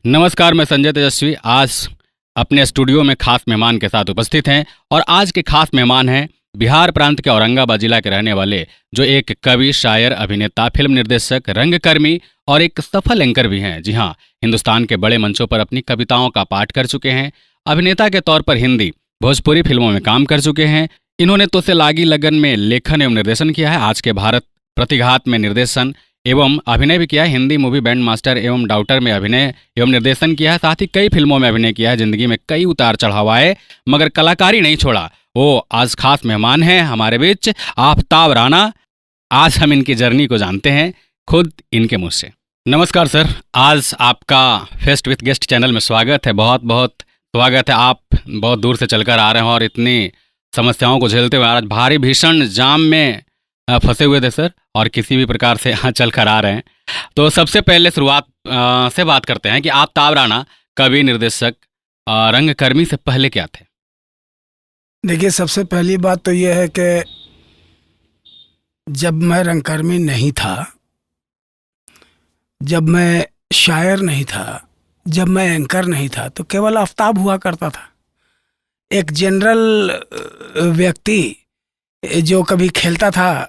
नमस्कार, मैं संजय तेजस्वी आज अपने स्टूडियो में खास मेहमान के साथ उपस्थित हैं और आज के खास मेहमान हैं बिहार प्रांत के औरंगाबाद जिला के रहने वाले जो एक कवि, शायर, अभिनेता, फिल्म निर्देशक, रंगकर्मी और एक सफल एंकर भी हैं। जी हाँ, हिंदुस्तान के बड़े मंचों पर अपनी कविताओं का पाठ कर चुके हैं। अभिनेता के तौर पर हिंदी, भोजपुरी फिल्मों में काम कर चुके हैं। इन्होंने तो से लागी लगन में लेखन एवं निर्देशन किया है। आज के भारत प्रतिघात में निर्देशन एवं अभिनय भी किया है। हिंदी मूवी बैंड मास्टर एवं डाउटर में अभिनय एवं निर्देशन किया है। साथ ही कई फिल्मों में अभिनय किया है। जिंदगी में कई उतार चढ़ाव आए मगर कलाकारी नहीं छोड़ा। वो आज खास मेहमान हैं हमारे बीच, आफताब राणा। आज हम इनकी जर्नी को जानते हैं खुद इनके मुँह से। नमस्कार सर, आज आपका फेस्ट विथ गेस्ट चैनल में स्वागत है। बहुत बहुत स्वागत है। आप बहुत दूर से चलकर आ रहे हैं और इतनी समस्याओं को झेलते हुए आज भारी भीषण जाम में फंसे हुए थे सर, और किसी भी प्रकार से यहाँ चल कर आ रहे हैं। तो सबसे पहले शुरुआत से बात करते हैं कि आफताब राणा कवि, निर्देशक, रंगकर्मी से पहले क्या थे? देखिए, सबसे पहली बात तो यह है कि जब मैं रंगकर्मी नहीं था, जब मैं शायर नहीं था, जब मैं एंकर नहीं था, तो केवल आफताब हुआ करता था। एक जनरल व्यक्ति जो कभी खेलता था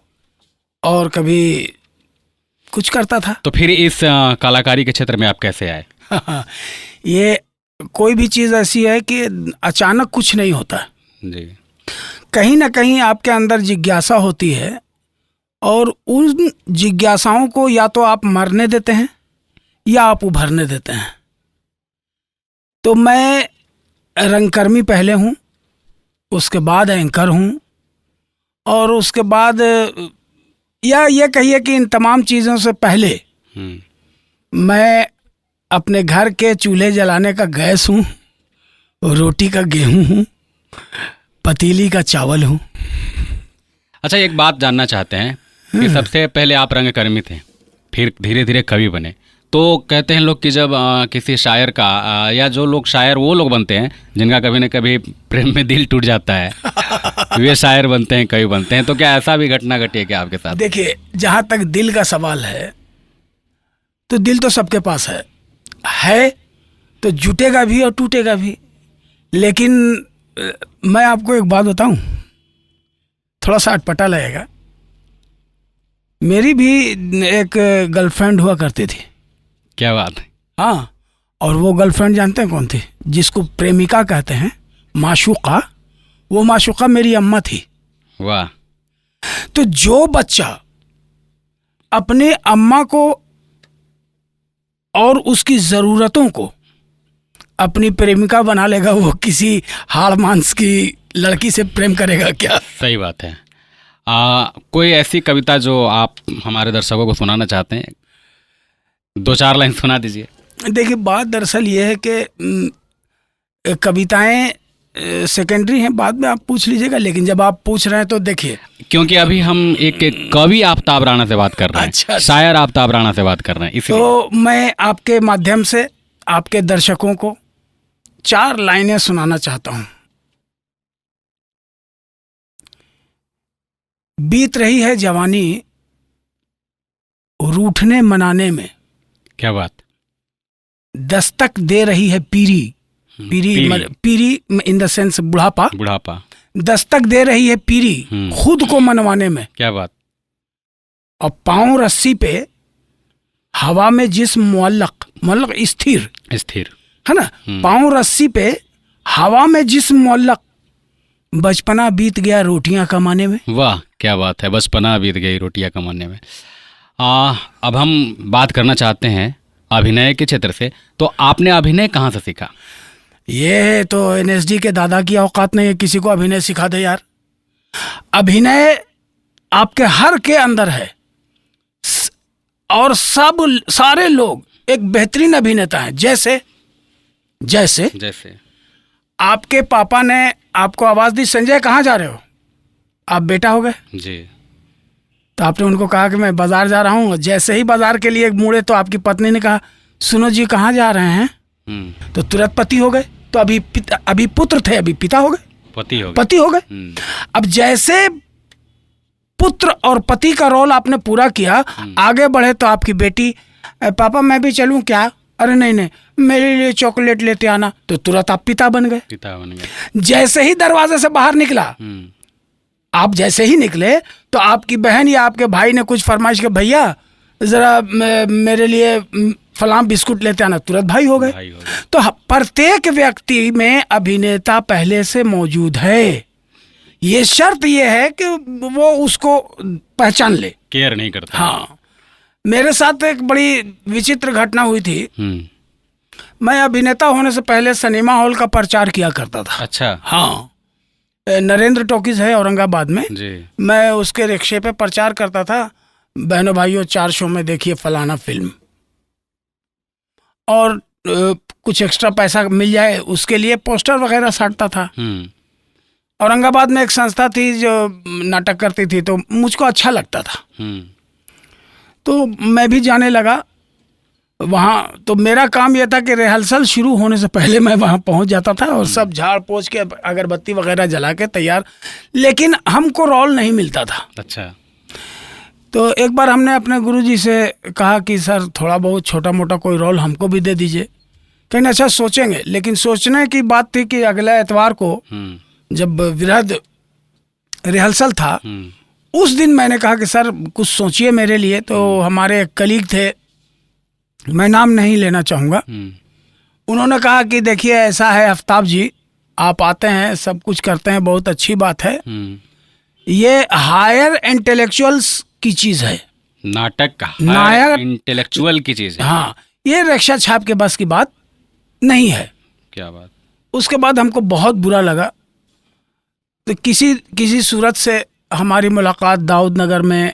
और कभी कुछ करता था। तो फिर इस कलाकारी के क्षेत्र में आप कैसे आए? ये कोई भी चीज़ ऐसी है कि अचानक कुछ नहीं होता जी। कहीं ना कहीं आपके अंदर जिज्ञासा होती है और उन जिज्ञासाओं को या तो आप मरने देते हैं या आप उभरने देते हैं। तो मैं रंगकर्मी पहले हूँ, उसके बाद एंकर हूँ, और उसके बाद या ये कहिए कि इन तमाम चीज़ों से पहले मैं अपने घर के चूल्हे जलाने का गैस हूँ, रोटी का गेहूँ हूँ, पतीली का चावल हूँ। अच्छा, एक बात जानना चाहते हैं कि सबसे पहले आप रंगकर्मी थे, फिर धीरे धीरे कवि बने। तो कहते हैं लोग कि जब किसी शायर का या जो लोग शायर वो लोग बनते हैं जिनका कभी न कभी प्रेम में दिल टूट जाता है वे शायर बनते हैं, कवि बनते हैं। तो क्या ऐसा भी घटना घटी है क्या आपके साथ? देखिए, जहाँ तक दिल का सवाल है तो दिल तो सबके पास है तो जुटेगा भी और टूटेगा भी। लेकिन मैं आपको एक बात बताऊं, थोड़ा सा अटपटा लगेगा। मेरी भी एक गर्लफ्रेंड हुआ करती थी। क्या बात है? हाँ, और वो गर्लफ्रेंड जानते हैं कौन थी? जिसको प्रेमिका कहते हैं, माशूका। वो माशूका मेरी अम्मा थी। वाह। तो जो बच्चा अपने अम्मा को और उसकी ज़रूरतों को अपनी प्रेमिका बना लेगा, वो किसी हाड़ मांस की लड़की से प्रेम करेगा क्या? सही बात है। कोई ऐसी कविता जो आप हमारे दर्शकों को सुनाना चाहते हैं? 2-4 लाइन सुना दीजिए। देखिए, बात दरअसल ये है कि कविताएं सेकेंडरी हैं, बाद में आप पूछ लीजिएगा। लेकिन जब आप पूछ रहे हैं तो देखिए, क्योंकि अभी हम एक कवि आफताब राणा से बात कर रहे हैं। अच्छा। शायर आफताब राणा से बात कर रहे हैं, इसलिए तो मैं आपके माध्यम से आपके दर्शकों को 4 लाइनें सुनाना चाहता हूँ। बीत रही है जवानी रूठने मनाने में, क्या बात। दस्तक दे रही है पीरी। पीरी इन द सेंस बुढ़ापा। दस्तक दे रही है पीरी खुद को मनवाने में। क्या बात। और पांव रस्सी पे हवा में जिस्म मुअल्लक स्थिर है ना। पांव रस्सी पे हवा में जिस्म मुअल्लक, बचपना बीत गया रोटियां कमाने में। वाह, क्या बात है। बचपना बीत गई रोटियां कमाने में। अब हम बात करना चाहते हैं अभिनय के क्षेत्र से। तो आपने अभिनय कहाँ से सीखा? ये तो NSD के दादा की औकात नहीं है किसी को अभिनय सिखा दे यार। अभिनय आपके हर के अंदर है, और सारे लोग एक बेहतरीन अभिनेता हैं। जैसे आपके पापा ने आपको आवाज़ दी, संजय कहाँ जा रहे हो? आप बेटा हो गए जी। तो आपने उनको कहा कि मैं बाजार जा रहा हूँ। जैसे ही बाजार के लिए मुड़े तो आपकी पत्नी ने कहा, सुनो जी कहाँ जा रहे हैं? तो तुरंत पति हो गए। तो अभी पुत्र थे, अभी पिता हो गए, पति हो गए। अब जैसे पुत्र और पति का रोल आपने पूरा किया, आगे बढ़े तो आपकी बेटी, पापा मैं भी चलूं क्या? अरे नहीं नहीं, मेरे लिए चॉकलेट लेते आना, तो तुरंत आप पिता बन गए। पिता बन गए। जैसे ही दरवाजे से बाहर निकला, आप जैसे ही निकले तो आपकी बहन या आपके भाई ने कुछ फरमाइश के, भैया जरा मेरे लिए फलां बिस्कुट लेते आना, तुरंत भाई हो गए। तो प्रत्येक व्यक्ति में अभिनेता पहले से मौजूद है। ये शर्त ये है कि वो उसको पहचान ले, केयर नहीं करता। हाँ, मेरे साथ एक बड़ी विचित्र घटना हुई थी। मैं अभिनेता होने से पहले सिनेमा हॉल का प्रचार किया करता था। अच्छा। हाँ, नरेंद्र टॉकीज है औरंगाबाद में जी। मैं उसके रिक्शे पे प्रचार करता था, बहनों भाइयों 4 शो में देखिए फलाना फिल्म, और कुछ एक्स्ट्रा पैसा मिल जाए उसके लिए पोस्टर वगैरह साटता था। औरंगाबाद में एक संस्था थी जो नाटक करती थी, तो मुझको अच्छा लगता था, तो मैं भी जाने लगा वहाँ। तो मेरा काम यह था कि रिहर्सल शुरू होने से पहले मैं वहाँ पहुँच जाता था और सब झाड़ पोंछ के अगरबत्ती वगैरह जला के तैयार, लेकिन हमको रोल नहीं मिलता था। अच्छा। तो एक बार हमने अपने गुरुजी से कहा कि सर थोड़ा बहुत छोटा मोटा कोई रोल हमको भी दे दीजिए। कहीं अच्छा सोचेंगे, लेकिन सोचने की बात थी कि अगले एतवार को जब विरहद रिहर्सल था, उस दिन मैंने कहा कि सर कुछ सोचिए मेरे लिए। तो हमारे एक कलीग थे, मैं नाम नहीं लेना चाहूँगा, उन्होंने कहा कि देखिए ऐसा है आफ्ताब जी, आप आते हैं सब कुछ करते हैं, बहुत अच्छी बात है, ये हायर इंटेलेक्चुअल्स की चीज़ है, नाटक का हायर इंटेलेक्चुअल की चीज़ है। हाँ, ये रिक्शा छाप के बस की बात नहीं है। क्या बात। उसके बाद हमको बहुत बुरा लगा। तो किसी सूरत से हमारी मुलाकात दाऊद नगर में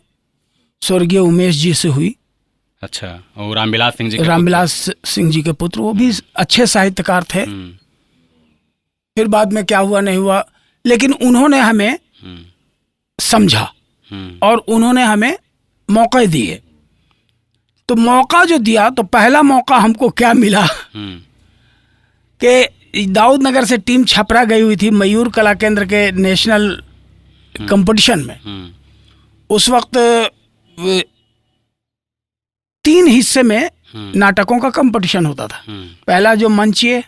स्वर्गीय उमेश जी से हुई। अच्छा। और रामविलास सिंह जी के रामविलास सिंह जी के पुत्र, वो भी अच्छे साहित्यकार थे। फिर बाद में क्या हुआ नहीं हुआ, लेकिन उन्होंने हमें समझा और उन्होंने हमें मौके दिए। तो मौका जो दिया, तो पहला मौका हमको क्या मिला कि दाऊद नगर से टीम छपरा गई हुई थी मयूर कला केंद्र के नेशनल कंपटीशन में। उस वक्त 3 हिस्से में नाटकों का कंपटीशन होता था। पहला जो मंचीय,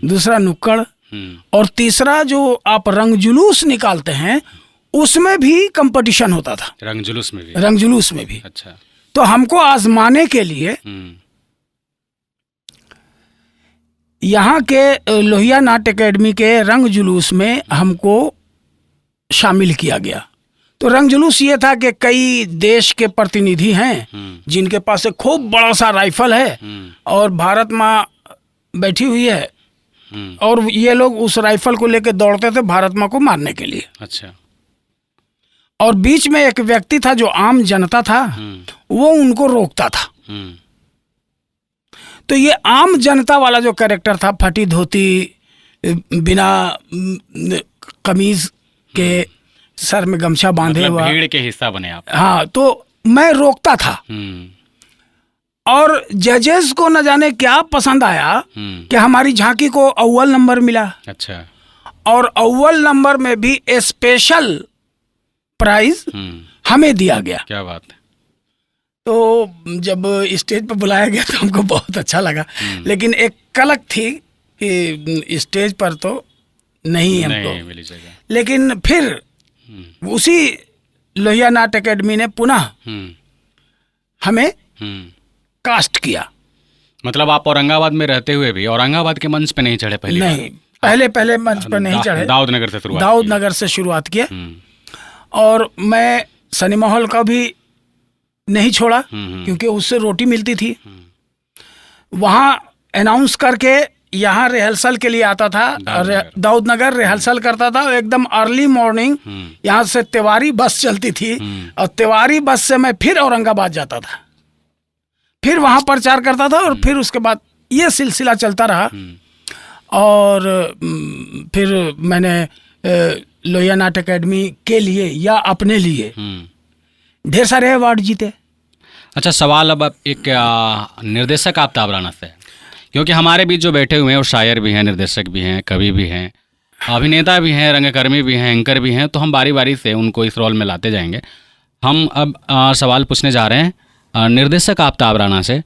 दूसरा नुक्कड़, और तीसरा जो आप रंग जुलूस निकालते हैं, उसमें भी कंपटीशन होता था। रंग जुलूस में भी। रंग जुलूस में भी। अच्छा। तो हमको आजमाने के लिए यहाँ के लोहिया नाट्य अकेडमी के रंग जुलूस में हमको शामिल किया गया। तो रंग जुलूस ये था कि कई देश के प्रतिनिधि हैं जिनके पास एक खूब बड़ा सा राइफल है और भारत माँ बैठी हुई है, और ये लोग उस राइफल को लेकर दौड़ते थे भारत माँ को मारने के लिए। अच्छा। और बीच में एक व्यक्ति था जो आम जनता था, वो उनको रोकता था। तो ये आम जनता वाला जो कैरेक्टर था, फटी धोती, बिना कमीज के, सर में गमछा बांधे हुआ, भीड़ के हिस्सा बने आप। हाँ, तो मैं रोकता था। और जजेस को न जाने क्या पसंद आया कि हमारी झांकी को अव्वल नंबर मिला। अच्छा। और अव्वल नंबर में भी स्पेशल प्राइज हमें दिया गया। क्या बात है। तो जब स्टेज पर बुलाया गया तो हमको बहुत अच्छा लगा, लेकिन एक कलक थी कि स्टेज पर तो नहीं हमको मिली जगह। लेकिन फिर उसी लोहिया नाट्य अकेडमी ने पुनः हमें कास्ट किया। मतलब आप औरंगाबाद में रहते हुए भी औरंगाबाद के मंच पे नहीं चढ़े पहले? नहीं, पहले मंच पर नहीं चढ़े। दाऊद नगर से शुरुआत। दाऊद नगर से शुरुआत किया। और मैं सिनेमा हॉल का भी नहीं छोड़ा, क्योंकि उससे रोटी मिलती थी। वहाँ अनाउंस करके यहाँ रिहर्सल के लिए आता था, दाऊद नगर रिहर्सल करता था एकदम अर्ली मॉर्निंग। यहाँ से तिवारी बस चलती थी और तिवारी बस से मैं फिर औरंगाबाद जाता था, फिर वहाँ प्रचार करता था, और फिर उसके बाद ये सिलसिला चलता रहा। और फिर मैंने लोहिया नाट्य अकेडमी के लिए या अपने लिए ढेर सारे अवार्ड जीते। अच्छा, सवाल अब एक निर्देशक आफ्ताब राणा से, क्योंकि हमारे बीच जो बैठे हुए हैं वो शायर भी हैं, निर्देशक भी हैं, कवि भी हैं, अभिनेता भी हैं, रंगकर्मी भी हैं, एंकर भी हैं, तो हम बारी बारी से उनको इस रोल में लाते जाएंगे। हम अब सवाल पूछने जा रहे हैं निर्देशक आफ्ताब राणा से।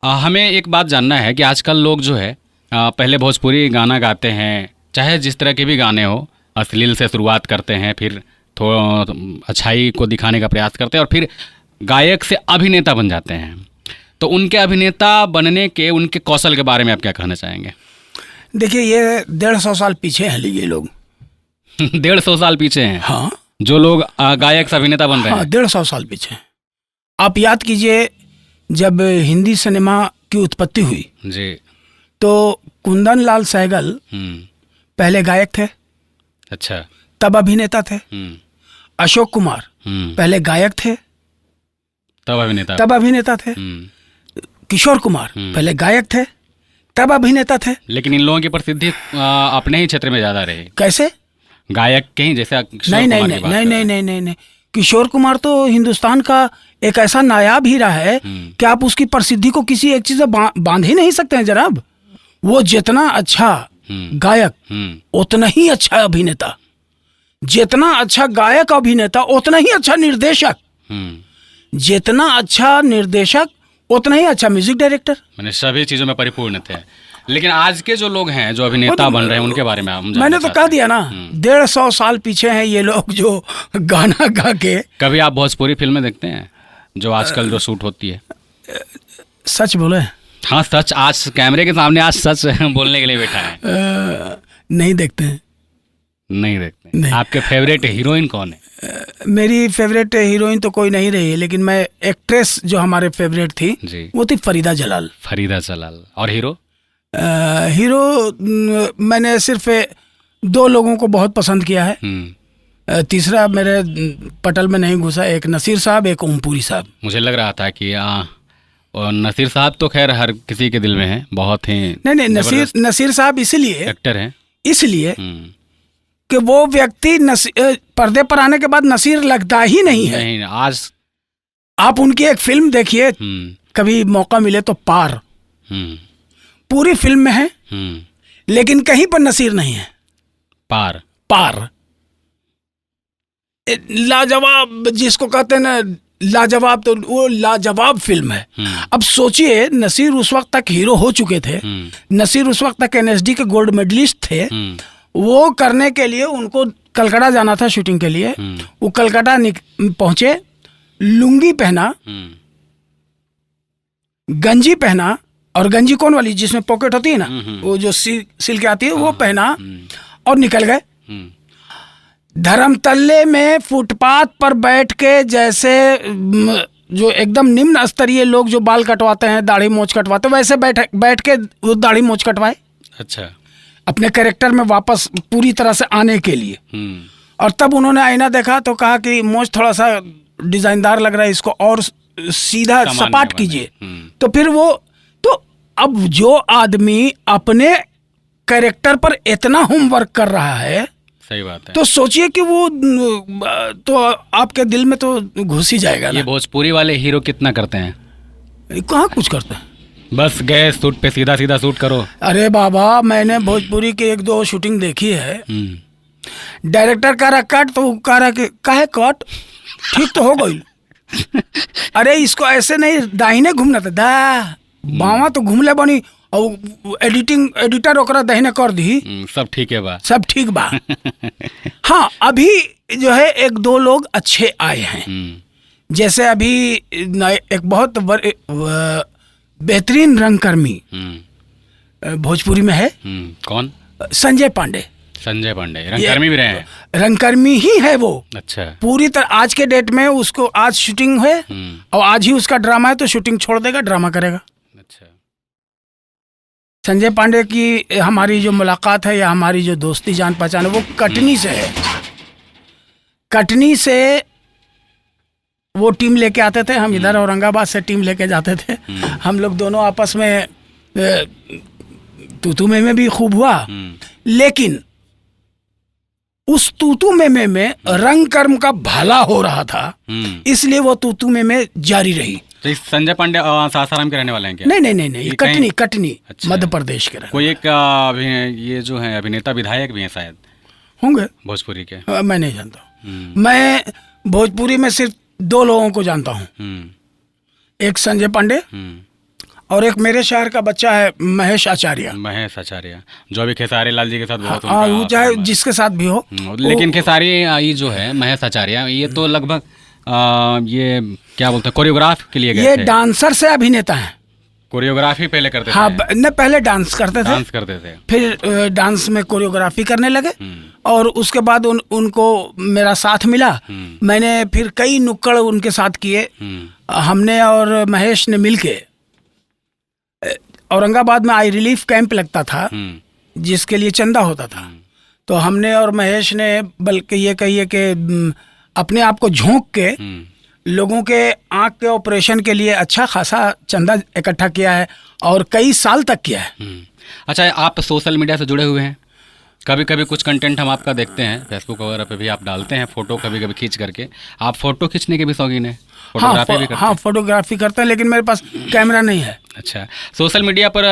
हमें एक बात जानना है कि आजकल लोग जो है पहले भोजपुरी गाना गाते हैं, चाहे जिस तरह के भी गाने हो, अश्लील से शुरुआत करते हैं, फिर थोड़ा अच्छाई को दिखाने का प्रयास करते हैं और फिर गायक से अभिनेता बन जाते हैं। तो उनके अभिनेता बनने के उनके कौशल के बारे में आप क्या कहना चाहेंगे? देखिए, ये 150 साल पीछे हैं ये लोग। 150 साल पीछे हैं? हाँ, जो लोग गायक से अभिनेता बन रहे हैं। हाँ, 150 साल पीछे। आप याद कीजिए, जब हिंदी सिनेमा की उत्पत्ति हुई जी, तो कुंदन लाल सहगल पहले गायक थे, अच्छा, तब अभिनेता थे। अशोक कुमार पहले गायक थे, तब अभिनेता थे। किशोर कुमार पहले गायक थे, तब अभिनेता थे। लेकिन इन लोगों की प्रसिद्धि अपने ही क्षेत्र में ज्यादा रही। कैसे? गायक के ही, जैसे नहीं नहीं नहीं नहीं नहीं नहीं नहीं नहीं, किशोर कुमार तो हिंदुस्तान का एक ऐसा नायाब हीरा है कि आप उसकी प्रसिद्धि को किसी एक चीज से बांध ही नहीं सकते हैं जनाब। वो जितना अच्छा गायक उतना ही अच्छा अभिनेता, जितना अच्छा गायक अभिनेता उतना ही अच्छा निर्देशक, जितना अच्छा निर्देशक उतना ही अच्छा म्यूजिक डायरेक्टर। मैंने सभी चीजों में परिपूर्ण थे। लेकिन आज के जो लोग हैं, जो अभिनेता बन रहे हैं, उनके बारे में मैंने तो कह दिया ना, 150 साल पीछे हैं ये लोग जो गाना गा के। कभी आप भोजपुरी फिल्में देखते हैं जो आजकल जो शूट होती है? सच बोले? हाँ सच, आज कैमरे के सामने आज सच बोलने के लिए बैठा है। नहीं देखते हैं। नहीं देखते? नहीं। आपके फेवरेट हीरोइन कौन है? मेरी फेवरेट हीरोइन तो कोई नहीं रही है, लेकिन मैं एक्ट्रेस जो हमारे फेवरेट थी जी, वो थी फरीदा जलाल। फरीदा जलाल। और हीरो? हीरो मैंने सिर्फ 2 लोगों को बहुत पसंद किया है। तीसरा मेरे पटल में नहीं घुसा, एक नसीर साहब, एक ओमपुरी साहब। मुझे लग रहा था कि और नसीर साहब तो खैर हर किसी के दिल में है, बहुत ही। नहीं, नसीर साहब इसलिए एक्टर हैं, इसलिए कि वो व्यक्ति पर्दे पर आने के बाद नसीर लगता ही नहीं है। नहीं, आज आप उनकी एक फिल्म देखिए, कभी मौका मिले तो, पार। पूरी फिल्म में है, लेकिन कहीं पर नसीर नहीं है। पार लाजवाब जिसको कहते हैं ना, लाजवाब, तो वो लाजवाब फिल्म है। अब सोचिए, नसीर उस वक्त तक हीरो हो चुके थे, नसीर उस वक्त तक एनएसडी के गोल्ड मेडलिस्ट थे। वो करने के लिए उनको कलकत्ता जाना था शूटिंग के लिए। वो कलकत्ता पहुंचे, लुंगी पहना, गंजी पहना, और गंजी कौन वाली जिसमें पॉकेट होती है ना, वो जो सिल के आती है, वो पहना और निकल गए। धर्मतल्ले में फुटपाथ पर बैठ के, जैसे जो एकदम निम्न स्तरीय लोग जो बाल कटवाते हैं, दाढ़ी मोछ कटवाते, वैसे बैठ के वो दाढ़ी मोछ कटवाए। अच्छा, अपने कैरेक्टर में वापस पूरी तरह से आने के लिए। और तब उन्होंने आईना देखा तो कहा कि मोछ थोड़ा सा डिजाइनदार लग रहा है, इसको और सीधा सपाट कीजिए। तो फिर वो, तो अब जो आदमी अपने कैरेक्टर पर इतना होमवर्क कर रहा है, सही बात है, तो सोचिए कि वो तो आपके दिल में तो घुस ही जाएगा ना। ये भोजपुरी वाले हीरो कितना करते हैं? कहाँ कुछ करते हैं, बस गए सूट पे सीधा सीधा शूट करो। अरे बाबा, मैंने भोजपुरी की 1-2 शूटिंग देखी है। डायरेक्टर कह रहा कट, तो कह रहा कि काहे कट, ठीक तो हो गई। अरे इसको ऐसे नहीं, दाहिने घूमना था, दा बावा तो घूमले बनी, और एडिटर ओकरा दाहिने कर दी, सब ठीक है बा, सब ठीक बा। हाँ, अभी जो है 1-2 लोग अच्छे आए हैं। जैसे अभी एक बहुत बेहतरीन रंगकर्मी भोजपुरी में है। कौन? संजय पांडे। रंगकर्मी भी रहे हैं? रंगकर्मी ही है वो। अच्छा, पूरी पूरी तरह आज के डेट में उसको, आज शूटिंग है और आज ही उसका ड्रामा है, तो शूटिंग छोड़ देगा, ड्रामा करेगा। अच्छा, संजय पांडे की हमारी जो मुलाकात है या हमारी जो दोस्ती जान पहचान है, वो कटनी से है। कटनी से वो टीम लेके आते थे, हम इधर औरंगाबाद से टीम लेके जाते थे। हम लोग दोनों आपस में तूतू में भी खूब हुआ, लेकिन उस तूतू में रंग कर्म का भला हो रहा था, इसलिए वो तूतू में जारी रही। तो इस संजय पांडे सासाराम के रहने वाले हैं क्या? नहीं, कटनी। अच्छा, मध्य प्रदेश के रहने। कोई एक ये जो है अभिनेता विधायक भी हैं शायद, होंगे भोजपुरी के? मैं नहीं जानता। मैं भोजपुरी में सिर्फ 2 लोगों को जानता हूँ, एक संजय पांडे और एक मेरे शहर का बच्चा है महेश आचार्य। महेश आचार्य जो अभी खेसारी लाल जी के साथ बहुत हाँ, वो चाहे उनका जिसके साथ भी हो। लेकिन खेसारी ये जो है महेश आचार्य ये तो लगभग ये क्या बोलते हैं कोरियोग्राफ के लिए ये गए थे। डांसर से अभिनेता है। कोरियोग्राफी पहले करते हाँ, थे। न पहले डांस करते थे, डांस करते थे। फिर डांस में कोरियोग्राफी करने लगे और उसके बाद उनको मेरा साथ मिला। मैंने फिर कई नुक्कड़ उनके साथ किए। हमने और महेश ने मिलके औरंगाबाद में आई रिलीफ कैंप लगता था जिसके लिए चंदा होता था, तो हमने और महेश ने बल्कि ये कहिए कि अपने आप को झोंक के लोगों के आँख के ऑपरेशन के लिए अच्छा खासा चंदा इकट्ठा किया है और कई साल तक किया है। अच्छा, आप सोशल मीडिया से जुड़े हुए हैं? कभी कभी कुछ कंटेंट हम आपका देखते हैं फेसबुक वगैरह पे भी आप डालते हैं फोटो, कभी कभी खींच करके। आप फोटो खींचने के भी शौकीन हैं? फोटोग्राफी भी करते हैं? हाँ, फोटोग्राफी करते हैं, लेकिन मेरे पास कैमरा नहीं है। अच्छा, सोशल मीडिया पर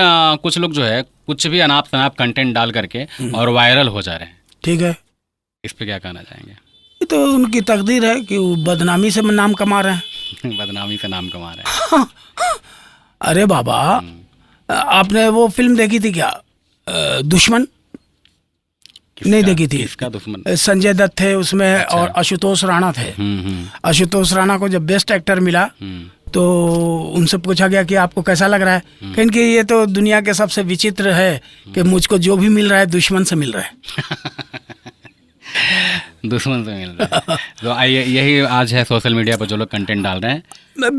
कुछ लोग जो है कुछ भी अनाप शनाप कंटेंट डाल करके और वायरल हो जा रहे हैं। ठीक है, इस पे क्या कहना चाहेंगे? ये तो उनकी तकदीर है कि वो बदनामी से नाम कमा रहे हैं। बदनामी से नाम कमा रहे हैं। अरे बाबा, आपने वो फिल्म देखी थी क्या, दुश्मन? नहीं देखी थी। इसका दुश्मन संजय दत्त थे उसमें। अच्छा। और आशुतोष राणा थे। आशुतोष राणा को जब बेस्ट एक्टर मिला तो उनसे पूछा गया कि आपको कैसा लग रहा है, कहें कि ये तो दुनिया के सबसे विचित्र है कि मुझको जो भी मिल रहा है दुश्मन से मिल रहा है। दुश्मन से मिल रहा है। तो आइए, यही आज है सोशल मीडिया पर जो लोग कंटेंट डाल रहे हैं,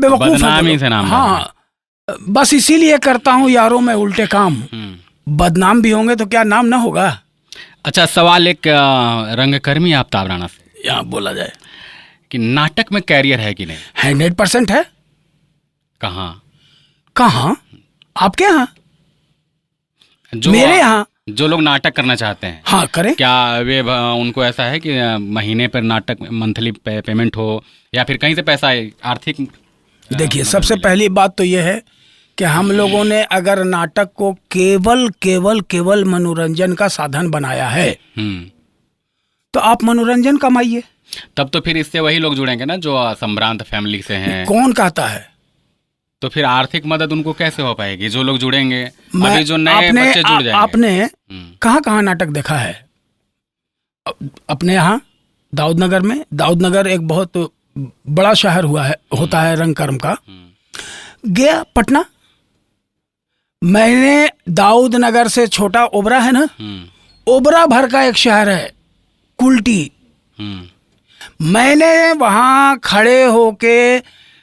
बेवकूफ है बदनामी लोग। से नाम। हाँ, बस इसीलिए करता हूँ यारों में उल्टे काम। बदनाम भी होंगे तो क्या नाम ना होगा। अच्छा, सवाल एक रंगकर्मी आफ्ताब राणा से यहाँ बोला जाए कि नाटक में कैरियर है कि नहीं? 100% है। कहाँ? कहाँ? आपके यहाँ? जो मेरे यहाँ? जो लोग नाटक करना चाहते हैं, हाँ, करें। क्या वे उनको ऐसा है कि महीने पर नाटक मंथली पेमेंट हो या फिर कहीं से पैसा आर्थिक? देखिए, सबसे पहली बात तो ये है कि हम लोगों ने अगर नाटक को केवल केवल केवल मनोरंजन का साधन बनाया है तो आप मनोरंजन कमाइए। तब तो फिर इससे वही लोग जुड़ेंगे ना जो संभ्रांत फैमिली से हैं। कौन कहता है? तो फिर आर्थिक मदद उनको कैसे हो पाएगी? जो लोग जुड़ेंगे, अभी जो नए बच्चे जुड़ जाएंगे। आपने कहाँ कहाँ नाटक देखा है? अपने यहाँ दाऊदनगर में। दाऊदनगर एक बहुत बड़ा शहर होता है रंग कर्म का। गया पटना। मैंने दाऊदनगर से छोटा ओबरा है ना, ओबरा भर का एक शहर है कुल्टी। मैंने वहाँ खड़े होके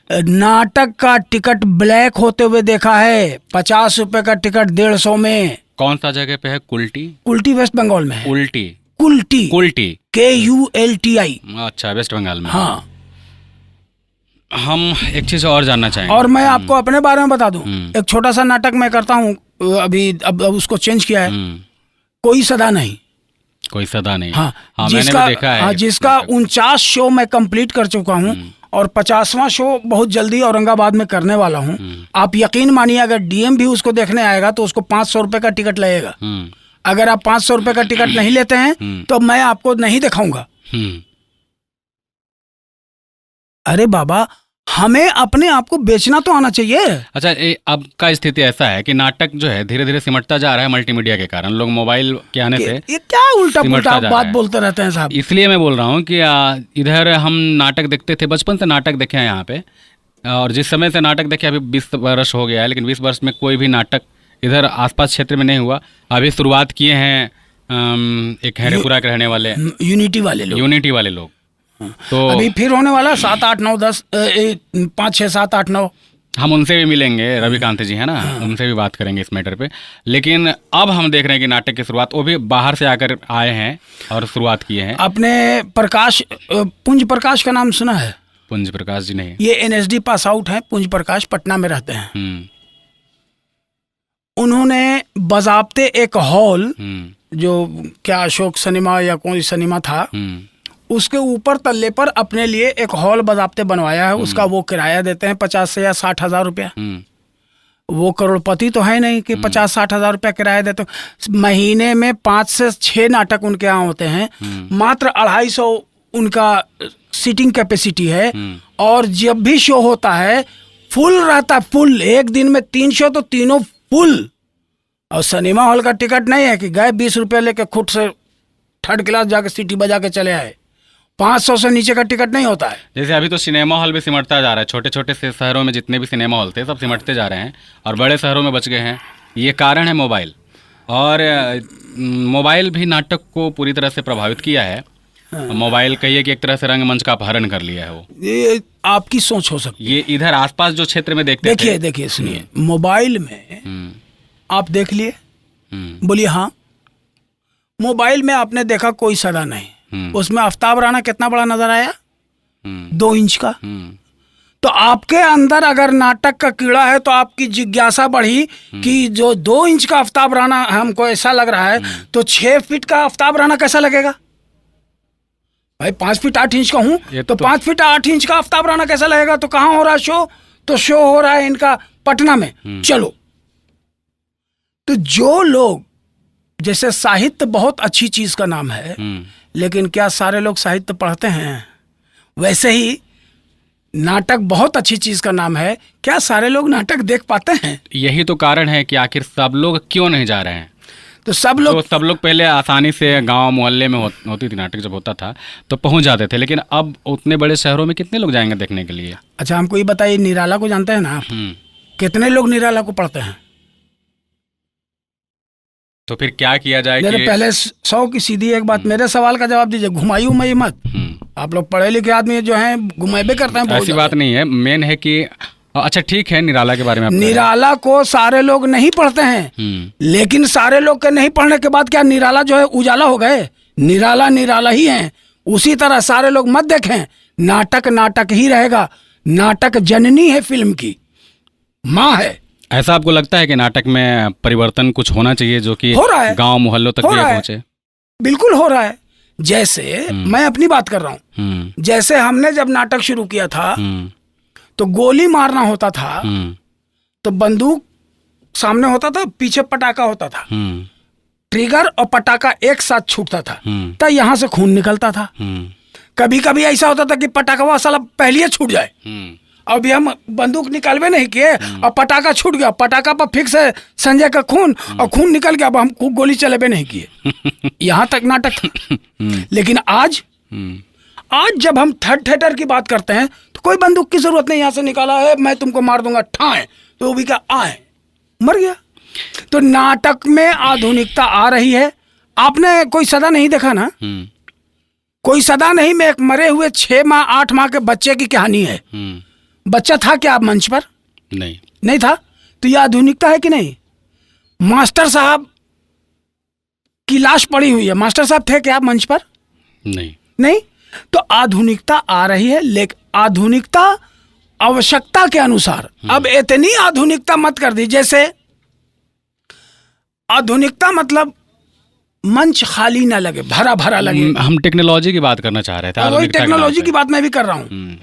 नाटक का टिकट ब्लैक होते हुए देखा है। 50 रुपए का टिकट 150 में। कौन सा जगह पे है? कुल्टी? कुल्टी वेस्ट बंगाल में है। उल्टी? कुल्टी। कुल्टी KULTI। अच्छा, वेस्ट बंगाल में। हाँ। हम एक चीज और जानना चाहेंगे। और मैं आपको अपने बारे में बता दूं, एक छोटा सा नाटक मैं करता हूँ अभी, अब उसको चेंज किया है। कोई सदा नहीं। कोई सदा नहीं। हाँ, मैंने भी देखा है। हाँ, जिसका 49 शो मैं कंप्लीट कर चुका हूँ और 50वां शो बहुत जल्दी औरंगाबाद में करने वाला हूँ। आप यकीन मानिए, अगर DM भी उसको देखने आएगा तो उसको 500 रुपए का टिकट लगेगा। अगर आप 500 रुपए का टिकट नहीं लेते हैं तो मैं आपको नहीं दिखाऊंगा। अरे बाबा, हमें अपने आप को बेचना तो आना चाहिए। अच्छा, अब का स्थिति ऐसा है कि नाटक जो है धीरे धीरे सिमटता जा रहा है मल्टीमीडिया के कारण। लोग मोबाइल के आने से ये क्या उल्टा पुल्टा बात है। बोलते रहते हैं साहब। इसलिए मैं बोल रहा हूँ कि इधर हम नाटक देखते थे, बचपन से नाटक देखे हैं यहाँ पे, और जिस समय से नाटक देखे अभी 20 वर्ष हो गया है, लेकिन 20 वर्ष में कोई भी नाटक इधर आसपास क्षेत्र में नहीं हुआ। अभी शुरुआत किए हैं एक हैरेपुरा के रहने वाले यूनिटी वाले लोग। तो अभी फिर होने वाला 7, 8, 9, 10, 5, 6, 7, 8, 9। हम उनसे भी मिलेंगे, रविकांत जी है ना, उनसे भी बात करेंगे इस मैटर पे। लेकिन अब हम देख रहे हैं कि नाटक की शुरुआत वो भी बाहर से आकर आए हैं और शुरुआत किए हैं। अपने पुंज प्रकाश का नाम सुना है? पुंज प्रकाश जी नहीं। ये NSD पास आउट है। पुंज प्रकाश पटना में रहते हैं। उन्होंने बजाबते एक हॉल, जो क्या अशोक सिनेमा या कोई सिनेमा था, उसके ऊपर तल्ले पर अपने लिए एक हॉल बजाबते बनवाया है। उसका वो किराया देते हैं 50 से या 60 हजार रुपया। वो करोड़पति तो है नहीं कि 50-60 हजार रुपया किराया देते। महीने में 5 से 6 नाटक उनके यहाँ होते हैं। मात्र 250 उनका सीटिंग कैपेसिटी है। और जब भी शो होता है फुल रहता, फुल। एक दिन में 3 शो तो तीनों फुल। और सिनेमा हॉल का टिकट नहीं है कि गए 20 रुपये लेके खुद से थर्ड क्लास जाके सीटी बजा के चले आए। 500 से नीचे का टिकट नहीं होता है। जैसे अभी तो सिनेमा हॉल भी सिमटता जा रहा है, छोटे छोटे से शहरों में जितने भी सिनेमा हॉल थे सब सिमटते जा रहे हैं और बड़े शहरों में बच गए हैं। ये कारण है मोबाइल। और मोबाइल भी नाटक को पूरी तरह से प्रभावित किया है। मोबाइल कहिए कि एक तरह से रंगमंच का अपहरण कर लिया है वो। ये आपकी सोच हो सकती है। ये इधर आसपास जो क्षेत्र में देखते थे। देखिए सुनिए, मोबाइल में आप देख लिए, बोलिए हाँ। मोबाइल में आपने देखा कोई सदा नहीं, उसमें आफ्ताब राणा कितना बड़ा नजर आया, 2 इंच का। तो आपके अंदर अगर नाटक का कीड़ा है तो आपकी जिज्ञासा बढ़ी कि जो 2 इंच का आफ्ताब राणा हमको ऐसा लग रहा है, तो 6 फीट का आफ्ताब राणा कैसा लगेगा भाई? 5 फीट 8 इंच का हूं तो 5 फीट 8 इंच का आफ्ताब राणा कैसा लगेगा? तो कहाँ हो रहा है शो? तो शो हो रहा है इनका पटना में। चलो, तो जो लोग, जैसे साहित्य बहुत अच्छी चीज का नाम है, लेकिन क्या सारे लोग साहित्य पढ़ते हैं? वैसे ही नाटक बहुत अच्छी चीज का नाम है, क्या सारे लोग नाटक देख पाते हैं? यही तो कारण है कि आखिर सब लोग क्यों नहीं जा रहे हैं। तो सब लोग पहले आसानी से गांव मोहल्ले में होती थी नाटक, जब होता था तो पहुंच जाते थे, लेकिन अब उतने बड़े शहरों में कितने लोग जाएंगे देखने के लिए? अच्छा, हमको ये बताइए, निराला को जानते हैं ना आप? कितने लोग निराला को पढ़ते हैं? तो फिर क्या किया जाए? कि पहले 100 की सीधी एक बात, मेरे सवाल का जवाब दीजिए। घुमाई मत। आप लोग पढ़े लिखे आदमी जो हैं घुमाइबे करते हैं। ऐसी बात नहीं है, मेन है कि अच्छा ठीक है, निराला के बारे में निराला को सारे लोग नहीं पढ़ते हैं, लेकिन सारे लोग के नहीं पढ़ने के बाद क्या निराला जो है उजाला हो गए? निराला ही है। उसी तरह सारे लोग मत देखें, नाटक ही रहेगा। नाटक जननी है, फिल्म की माँ है। ऐसा आपको लगता है कि नाटक में परिवर्तन कुछ होना चाहिए जो कि गांव मोहल्लों तक भी पहुंचे? बिल्कुल हो रहा है। जैसे मैं अपनी बात कर रहा हूँ, जैसे हमने जब नाटक शुरू किया था तो गोली मारना होता था, तो बंदूक सामने होता था, पीछे पटाखा होता था, ट्रिगर और पटाखा एक साथ छूटता था, तो यहाँ से खून निकलता था। कभी कभी ऐसा होता था कि पटाखा साला पहले ही छूट जाए, अभी हम बंदूक निकालवे नहीं किए और पटाखा छूट गया, पटाखा पर फिक्स है संजय का खून और खून निकल गया, अब हम गोली चलेबे नहीं किए। यहाँ तक नाटक था। लेकिन आज जब हम थर्ड थिएटर की बात करते हैं तो कोई बंदूक की जरूरत नहीं, यहाँ से निकाला है मैं तुमको मार दूंगा, ठाए तो वो भी क्या आए, मर गया। तो नाटक में आधुनिकता आ रही है। आपने कोई सदा नहीं देखा ना? कोई सदा नहीं में एक मरे हुए 6 माह 8 माह के बच्चे की कहानी है। बच्चा था क्या आप मंच पर? नहीं था। तो यह आधुनिकता है कि नहीं? मास्टर साहब की लाश पड़ी हुई है, मास्टर साहब थे क्या आप मंच पर? नहीं। तो आधुनिकता आ रही है, लेकिन आधुनिकता आवश्यकता के अनुसार। अब इतनी आधुनिकता मत कर दी, जैसे आधुनिकता मतलब मंच खाली ना लगे, भरा भरा लगे। हम टेक्नोलॉजी की बात करना चाह रहे थे। वही टेक्नोलॉजी की बात मैं भी कर रहा हूँ।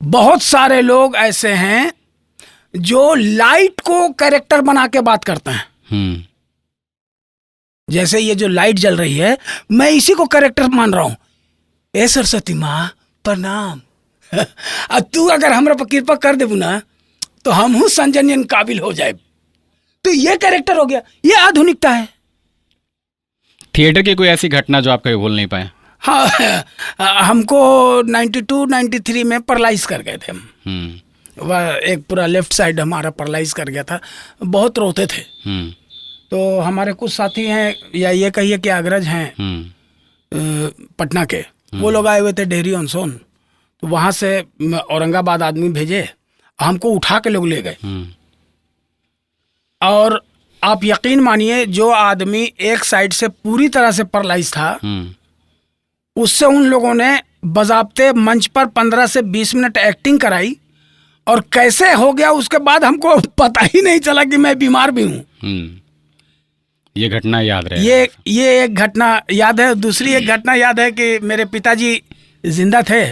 बहुत सारे लोग ऐसे हैं जो लाइट को कैरेक्टर बना के बात करते हैं। जैसे ये जो लाइट जल रही है, मैं इसी को कैरेक्टर मान रहा हूं। ए सरस्वती माँ प्रणाम। अब तू अगर हमरा पर कृपा कर देबू ना तो हम हूँ संजनियन काबिल हो जाए। तो ये कैरेक्टर हो गया, ये आधुनिकता है। थिएटर की कोई ऐसी घटना जो आप कभी भूल नहीं पाए? हाँ, हमको 92-93 में पैरालाइज कर गए थे हम। वह एक पूरा लेफ्ट साइड हमारा पैरालाइज कर गया था, बहुत रोते थे। तो हमारे कुछ साथी हैं, या ये कहिए कि अग्रज हैं पटना के, वो लोग आए हुए थे डेहरी ऑन सोन। तो वहाँ से औरंगाबाद आदमी भेजे, हमको उठा के लोग ले गए। और आप यकीन मानिए, जो आदमी एक साइड से पूरी तरह से पैरालाइज था, उससे उन लोगों ने बजाबते मंच पर 15 से 20 मिनट एक्टिंग कराई, और कैसे हो गया उसके बाद हमको पता ही नहीं चला कि मैं बीमार भी हूँ। ये घटना याद रहे? ये एक घटना याद है। दूसरी एक घटना याद है कि मेरे पिताजी जिंदा थे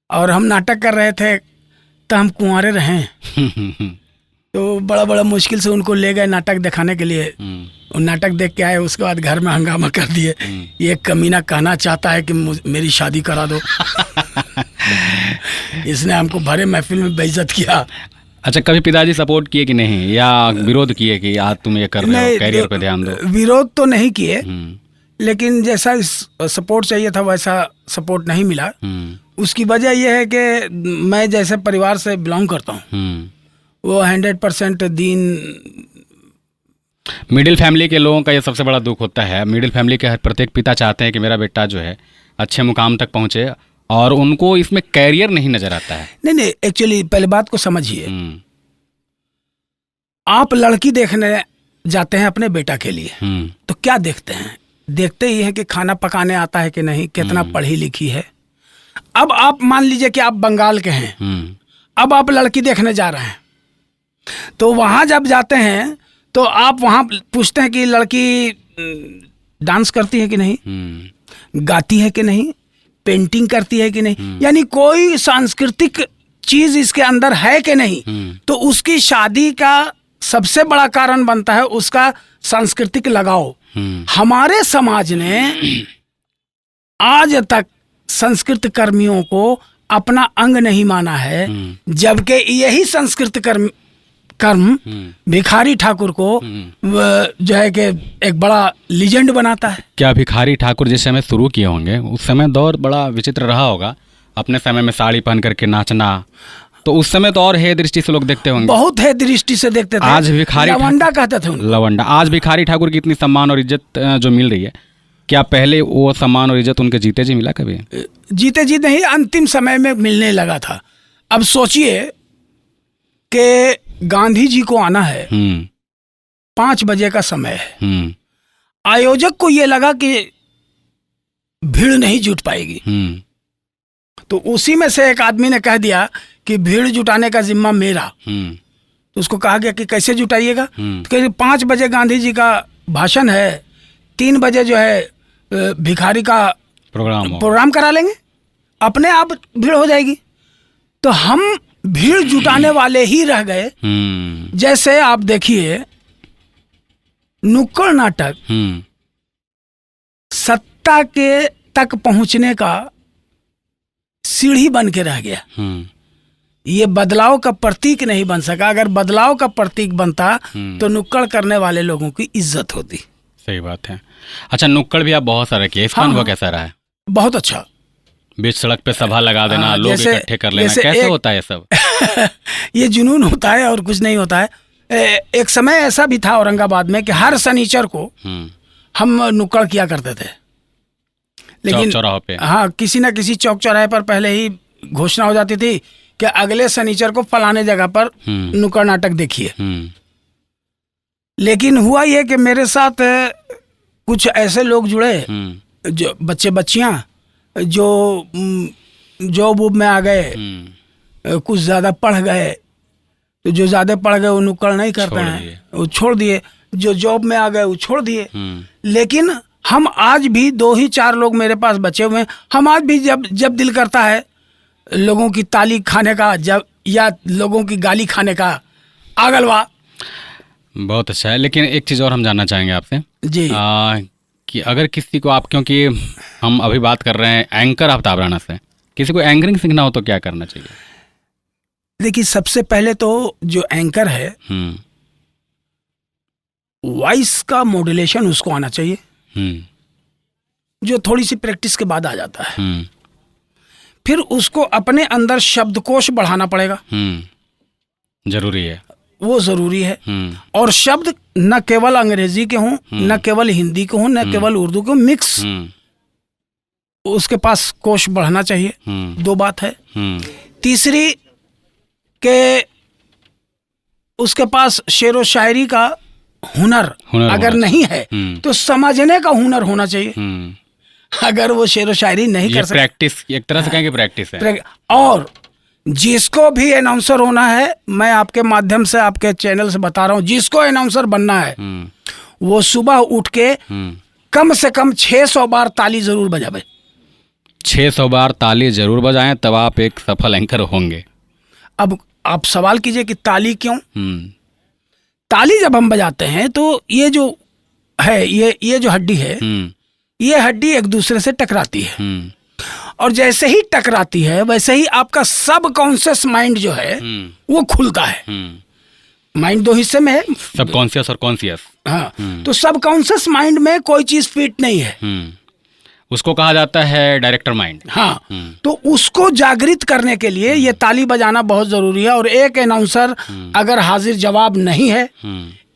और हम नाटक कर रहे थे, तो हम कुंवारे रहे। तो बड़ा बड़ा मुश्किल से उनको ले गए नाटक दिखाने के लिए। नाटक देख के आए, उसके बाद घर में हंगामा कर दिए, ये कमीना कहना चाहता है कि मेरी शादी करा दो। इसने हमको भरे महफिल में बेइज्जत किया। अच्छा, कभी पिताजी सपोर्ट किए कि नहीं, या विरोध किए कि आज तुम ये कर रहे हो, कैरियर पे ध्यान दो? विरोध तो नहीं किए, लेकिन जैसा सपोर्ट चाहिए था वैसा सपोर्ट नहीं मिला। उसकी वजह यह है कि मैं जैसे परिवार से बिलोंग करता हूँ वो 100% दीन। मिडिल फैमिली के लोगों का ये सबसे बड़ा दुख होता है। मिडिल फैमिली के प्रत्येक पिता चाहते हैं कि मेरा बेटा जो है अच्छे मुकाम तक पहुँचे, और उनको इसमें कैरियर नहीं नजर आता है। नहीं, एक्चुअली पहले बात को समझिए। आप लड़की देखने जाते हैं अपने बेटा के लिए, तो क्या देखते हैं? देखते ही है कि खाना पकाने आता है कि नहीं, कितना पढ़ी लिखी है। अब आप मान लीजिए कि आप बंगाल के हैं, अब आप लड़की देखने जा रहे हैं, तो वहां जब जाते हैं तो आप वहां पूछते हैं कि लड़की डांस करती है कि नहीं, गाती है कि नहीं, पेंटिंग करती है कि नहीं, यानी कोई सांस्कृतिक चीज इसके अंदर है कि नहीं। तो उसकी शादी का सबसे बड़ा कारण बनता है उसका सांस्कृतिक लगाव। हमारे समाज ने आज तक संस्कृत कर्मियों को अपना अंग नहीं माना है, जबकि यही संस्कृत कर्म भिखारी ठाकुर को जो है कि एक बड़ा लीजेंड बनाता है। क्या भिखारी ठाकुर जिस समय शुरू किए होंगे उस समय दौर बड़ा विचित्र रहा होगा? अपने समय में साड़ी पहन करके नाचना, तो उस समय तो और हे दृष्टि से लोग देखते होंगे, बहुत है दृष्टि से देखते थे। आज भिखारी लवंडा कहते थे उनको। लवंडा। आज भिखारी ठाकुर की इतनी सम्मान और इज्जत जो मिल रही है, क्या पहले वो सम्मान और इज्जत उनके जीते जी मिला कभी? जीते जी नहीं, अंतिम समय में मिलने लगा था। अब सोचिए कि गांधी जी को आना है, 5 बजे का समय है, आयोजक को ये लगा कि भीड़ नहीं जुट पाएगी, तो उसी में से एक आदमी ने कह दिया कि भीड़ जुटाने का जिम्मा मेरा। तो उसको कहा गया कि कैसे जुटाइएगा? तो कह 5 बजे गांधी जी का भाषण है, 3 बजे जो है भिखारी का प्रोग्राम करा लेंगे, अपने आप भीड़ हो जाएगी। तो हम भीड़ जुटाने वाले ही रह गए। जैसे आप देखिए नुक्कड़ नाटक सत्ता के तक पहुंचने का सीढ़ी बन के रह गया। ये बदलाव का प्रतीक नहीं बन सका। अगर बदलाव का प्रतीक बनता तो नुक्कड़ करने वाले लोगों की इज्जत होती। सही बात है। अच्छा, नुक्कड़ भी आप बहुत सारे किए, इसका अनुभव कैसा रहा है? बहुत अच्छा। बीच सड़क पे सभा लगा देना, लोग इकट्ठे कर लेना, कैसे होता है सब? ये जुनून होता है और कुछ नहीं होता है। एक समय ऐसा भी था औरंगाबाद में कि हर शनिचर को हम नुक्कड़ किया करते थे, लेकिन चौराहे पे, हाँ, किसी न किसी चौक चौराहे पर पहले ही घोषणा हो जाती थी कि अगले शनिचर को फलाने जगह पर नुक्कड़ नाटक देखिए। लेकिन हुआ ये कि मेरे साथ कुछ ऐसे लोग जुड़े, जो बच्चे बच्चियां जो जॉब में आ गए, कुछ ज़्यादा पढ़ गए, तो जो ज़्यादा पढ़ गए वो नुक्कड़ नहीं करते हैं, वो छोड़ दिए। जो जॉब में आ गए वो छोड़ दिए। लेकिन हम आज भी 2 ही 4 लोग मेरे पास बचे हुए हैं। हम आज भी जब दिल करता है लोगों की ताली खाने का, जब या लोगों की गाली खाने का, आगलवा। बहुत अच्छा है। लेकिन एक चीज़ और हम जानना चाहेंगे आपसे जी, कि अगर किसी को आप, क्योंकि हम अभी बात कर रहे हैं एंकर आफ्ताब राणा से, किसी को एंकरिंग सीखना हो तो क्या करना चाहिए? देखिए, सबसे पहले तो जो एंकर है वॉइस का मॉड्यूलेशन उसको आना चाहिए, जो थोड़ी सी प्रैक्टिस के बाद आ जाता है। फिर उसको अपने अंदर शब्दकोश बढ़ाना पड़ेगा, जरूरी है, वो जरूरी है। और शब्द न केवल अंग्रेजी के हों, न केवल हिंदी के हों, न केवल उर्दू के हों, मिक्स उसके पास कोश बढ़ना चाहिए। 2 बात है। तीसरी के उसके पास शेर व शायरी का हुनर अगर नहीं है तो समझने का हुनर होना चाहिए। अगर वो शेर व शायरी नहीं कर सकता, प्रैक्टिस, एक तरह से कहेंगे प्रैक्टिस है। और जिसको भी अनाउंसर होना है, मैं आपके माध्यम से, आपके चैनल से बता रहा हूँ, जिसको अनाउंसर बनना है वो सुबह उठ के कम से कम 600 बार ताली जरूर बजावे। 600 बार ताली जरूर बजाएं, तब आप एक सफल एंकर होंगे। अब आप सवाल कीजिए कि ताली क्यों? ताली जब हम बजाते हैं तो ये जो है, ये जो हड्डी है, ये हड्डी एक दूसरे से टकराती है और जैसे ही टकराती है वैसे ही आपका सब कॉन्शियस माइंड जो है वो खुलता है। माइंड दो हिस्से में है, सब कॉन्शियस और कॉन्शियस। हाँ, तो सब कॉन्शियस माइंड में कोई चीज फिट नहीं है। उसको कहा जाता है डायरेक्टर माइंड। हाँ, तो उसको जागृत करने के लिए ये ताली बजाना बहुत जरूरी है। और एक अनाउंसर अगर हाजिर जवाब नहीं है,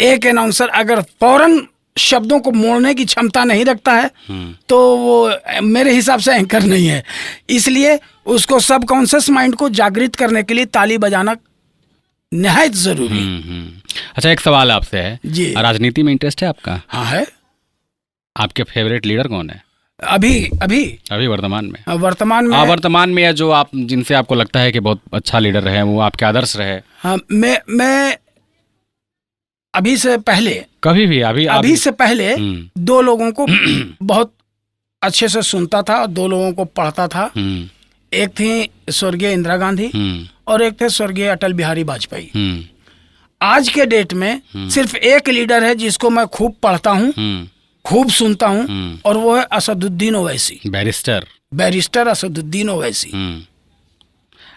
एक अनाउंसर अगर फौरन शब्दों को मोड़ने की क्षमता नहीं रखता है, तो वो मेरे हिसाब से एंकर नहीं है। इसलिए उसको सब कॉन्शियस माइंड को जागृत करने के लिए ताली बजाना निहायत जरूरी है। अच्छा, एक सवाल आपसे है जी। राजनीति में इंटरेस्ट है आपका? हाँ है। आपके फेवरेट लीडर कौन है अभी वर्तमान में? वर्तमान में या जो आप जिनसे आपको लगता है कि बहुत अच्छा लीडर रहे, वो आपके आदर्श रहे? हाँ, मैं अभी से पहले कभी भी अभी से पहले दो लोगों को बहुत अच्छे से सुनता था और दो लोगों को पढ़ता था। एक थी स्वर्गीय इंदिरा गांधी और एक थे स्वर्गीय अटल बिहारी वाजपेयी। आज के डेट में सिर्फ एक लीडर है जिसको मैं खूब पढ़ता हूँ, खूब सुनता हूँ, और वो है असदुद्दीन ओवैसी, बैरिस्टर असदुद्दीन ओवैसी।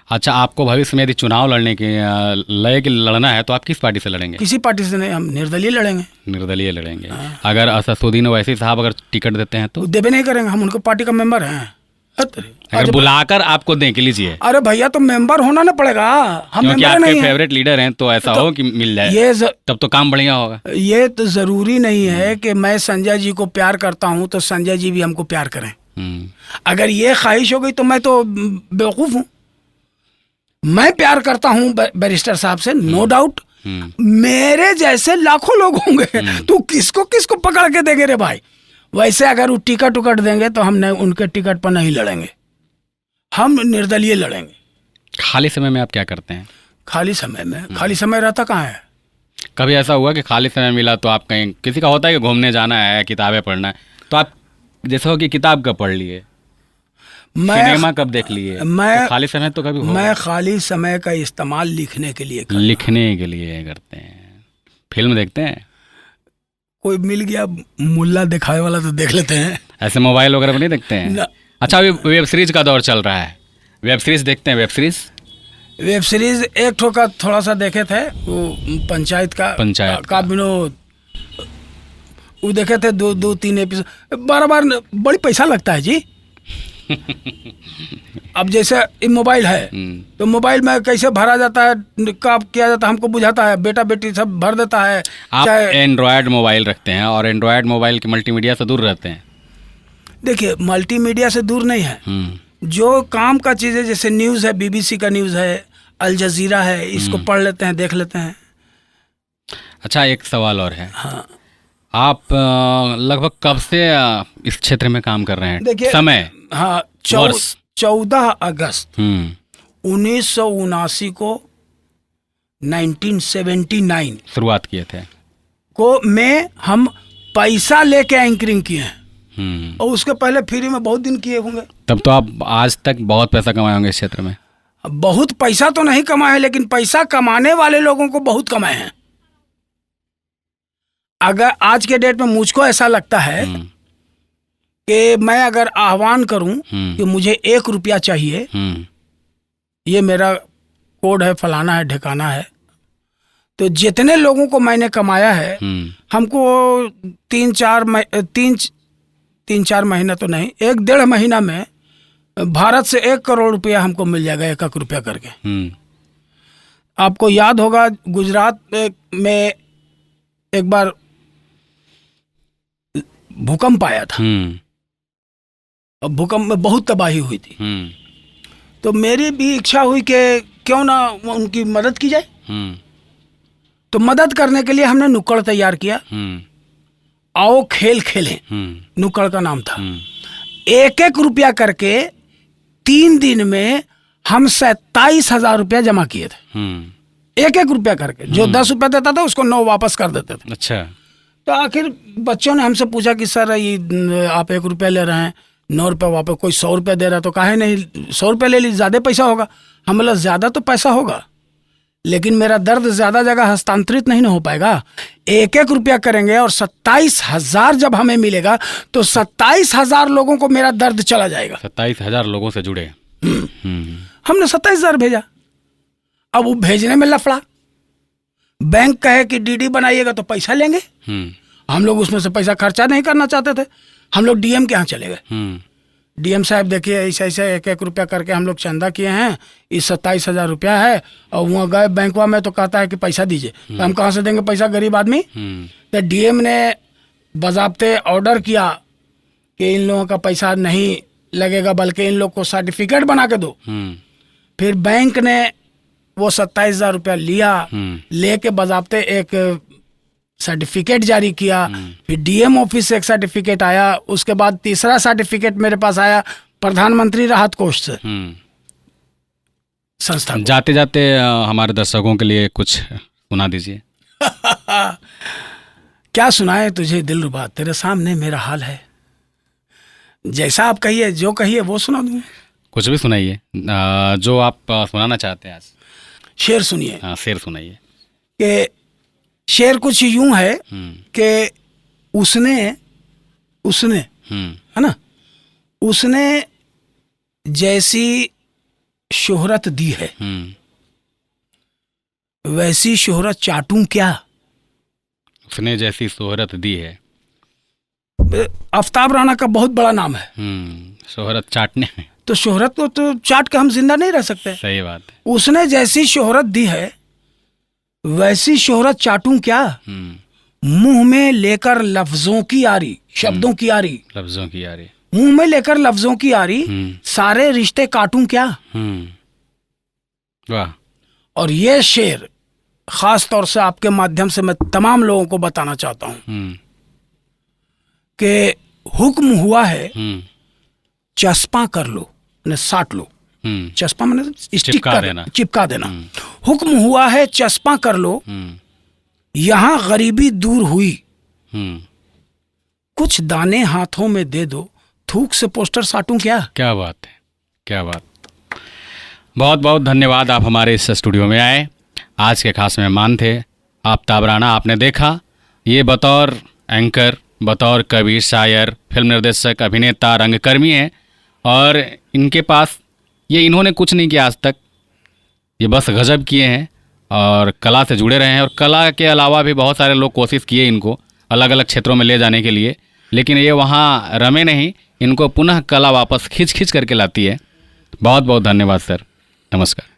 अच्छा, आपको भविष्य में यदि चुनाव लड़ना है तो आप किस पार्टी से लड़ेंगे? किसी पार्टी से नहीं, हम निर्दलीय लड़ेंगे। निर्दलीय लड़ेंगे। अगर असदुद्दीन ओवैसी साहब अगर टिकट देते हैं तो? देवे नहीं करेंगे, हम उनके पार्टी का मेंबर हैं। अगर बुलाकर आपको दें कि लीजिए। अरे भैया, तो मेंबर होना ना पड़ेगा, हम क्योंकि मेंबर आपके नहीं फेवरेट लीडर हैं, तो ऐसा हो कि मिल जाए तब तो काम बढ़िया होगा। ये तो जरूरी नहीं है कि मैं संजय जी को प्यार करता हूँ तो संजय जी भी हमको प्यार करें। अगर ये ख्वाहिश हो गई तो मैं तो बेवकूफ हूँ। मैं प्यार करता हूँ बैरिस्टर साहब से, नो डाउट। मेरे जैसे लाखों लोग होंगे, तो किसको किसको पकड़ के देंगे रे भाई? वैसे अगर वो टिकट उकट देंगे तो हम उनके टिकट पर नहीं लड़ेंगे, हम निर्दलीय लड़ेंगे। खाली समय में आप क्या करते हैं? खाली समय रहता कहाँ है? कभी ऐसा हुआ कि खाली समय मिला तो आप कहीं, किसी का होता है कि घूमने जाना है, किताबें पढ़ना है, तो आप जैसे हो कि किताब कब पढ़ लिए, सिनेमा कब देख लिए? तो खाली समय तो कभी मैं खाली समय का इस्तेमाल लिखने के लिए करते हैं। फिल्म देखते हैं? कोई मिल गया मुल्ला दिखाए वाला तो देख लेते हैं। ऐसे मोबाइल वगैरह में नहीं देखते हैं? अच्छा, अभी वेब सीरीज का दौर चल रहा है, वेब सीरीज देखते हैं? वेब सीरीज एक ठो का थोड़ा सा देखे थे, वो पंचायत का विनोद, वो देखे थे 2-3 एपिसोड। बार बड़ी पैसा लगता है जी। अब जैसे मोबाइल है तो मोबाइल में कैसे भरा जाता है, कब किया जाता है, हमको बुझाता है, बेटा बेटी सब भर देता है। आप एंड्रॉयड मोबाइल रखते हैं और एंड्रॉयड मोबाइल के मल्टीमीडिया से दूर रहते हैं? देखिए, मल्टीमीडिया से दूर नहीं है, जो काम का चीज़ है, जैसे न्यूज़ है, BBC का न्यूज़ है, अल जजीरा है, इसको पढ़ लेते हैं, देख लेते हैं। अच्छा, एक सवाल और है। हाँ, आप लगभग कब से इस क्षेत्र में काम कर रहे हैं? देखिए, समय? हाँ, 14 अगस्त 1979 को 1979 शुरुआत किए थे में हम पैसा लेके एंकरिंग किए हैं, और उसके पहले फ्री में बहुत दिन किए होंगे। तब तो आप आज तक बहुत पैसा कमाए होंगे इस क्षेत्र में? बहुत पैसा तो नहीं कमाए, लेकिन पैसा कमाने वाले लोगों को बहुत कमाए हैं। अगर आज के डेट में मुझको ऐसा लगता है कि मैं अगर आह्वान करूं कि मुझे 1 रुपया चाहिए, ये मेरा कोड है, फलाना है, ठिकाना है, तो जितने लोगों को मैंने कमाया है, हमको 3-4 महीना तो नहीं, 1-1.5 महीना में भारत से 1 करोड़ रुपया हमको मिल जाएगा, 1 रुपया करके। आपको याद होगा, गुजरात में एक बार भूकंप आया था, और भूकंप में बहुत तबाही हुई थी। तो मेरी भी इच्छा हुई कि क्यों ना उनकी मदद की जाए। तो मदद करने के लिए हमने नुक्कड़ तैयार किया, आओ खेल खेलें, नुक्कड़ का नाम था। 1-1 रुपया करके 3 दिन में हम 27,000 रुपया जमा किए थे। 1-1 रुपया करके, जो 10 रुपया देता था उसको 9 वापस कर देते थे। अच्छा। तो आखिर बच्चों ने हमसे पूछा कि सर, ये आप 1 रुपया ले रहे हैं, 9 रुपया वापस, कोई 100 रुपया दे रहा है, तो काहे नहीं 100 रुपया ले लीजिए, ज़्यादा पैसा होगा। हम बोला ज़्यादा तो पैसा होगा, लेकिन मेरा दर्द ज्यादा जगह हस्तांतरित नहीं ना हो पाएगा। 1-1 रुपया करेंगे और 27,000 जब हमें मिलेगा तो 27,000 लोगों को मेरा दर्द चला जाएगा। 27,000 लोगों से जुड़े। हमने 27,000 भेजा। अब वो भेजने में लफड़ा, बैंक कहे कि डीडी बनाइएगा तो पैसा लेंगे। हम लोग उसमें से पैसा खर्चा नहीं करना चाहते थे। हम लोग डीएम के यहाँ चले गए। डीएम साहब देखिए ऐसे ऐसे 1-1 रुपया करके हम लोग चंदा किए हैं, इस 27,000 रुपया है। और वहाँ गए बैंकवा में तो कहता है कि पैसा दीजिए। तो हम कहाँ से देंगे पैसा, गरीब आदमी। तो डीएम ने बजाबते ऑर्डर किया कि इन लोगों का पैसा नहीं लगेगा, बल्कि इन लोग को सर्टिफिकेट बना के दो। फिर बैंक ने वो 27,000 रुपया लिया, लेके बजाबते एक सर्टिफिकेट जारी किया। फिर डीएम ऑफिस से एक सर्टिफिकेट आया, उसके बाद तीसरा सर्टिफिकेट मेरे पास आया प्रधानमंत्री राहत कोष से संस्था। जाते जाते हमारे दर्शकों के लिए कुछ सुना दीजिए। क्या सुनाए तुझे दिलरुबा, तेरे सामने मेरा हाल है। जैसा आप कहिए, जो कहिए वो सुना दूंगा। कुछ भी सुनाइए जो आप सुनाना चाहते हैं आज। शेर सुनिए। हाँ, शेर सुनाइए। कि शेर कुछ यूं है कि उसने है ना, उसने जैसी शोहरत दी है वैसी शोहरत चाटूं क्या। उसने जैसी शोहरत दी है। आफ्ताब राणा का बहुत बड़ा नाम है। शोहरत चाटने में, तो शोहरत को तो चाट के हम जिंदा नहीं रह सकते। सही बात है। उसने जैसी शोहरत दी है वैसी शोहरत चाटूं क्या। मुंह में लेकर लफ्जों की आरी, शब्दों की आरी, लफ्जों की आरी, मुंह में लेकर लफ्जों की आरी, सारे रिश्ते काटूं क्या। वाह। और ये शेर खास तौर से आपके माध्यम से मैं तमाम लोगों को बताना चाहता हूं कि हुक्म हुआ है चस्पा कर लो, न साट लो। चस्पा मैंने चिपका देना। हुक्म हुआ है चस्पा कर लो, यहाँ गरीबी दूर हुई। कुछ दाने हाथों में दे दो, थूक से पोस्टर साटूं क्या। क्या बात है, क्या बात। बहुत बहुत धन्यवाद, आप हमारे इस स्टूडियो में आए। आज के खास मेहमान थे आफ्ताब राणा। आपने देखा ये बतौर एंकर, बतौर कवि, शायर, फिल्म निर्देशक, अभिनेता, रंगकर्मी हैं। और इनके पास ये इन्होंने कुछ नहीं किया आज तक, ये बस गजब किए हैं और कला से जुड़े रहे हैं। और कला के अलावा भी बहुत सारे लोग कोशिश किए इनको अलग अलग क्षेत्रों में ले जाने के लिए, लेकिन ये वहाँ रमे नहीं। इनको पुनः कला वापस खींच करके लाती है। बहुत बहुत धन्यवाद सर, नमस्कार।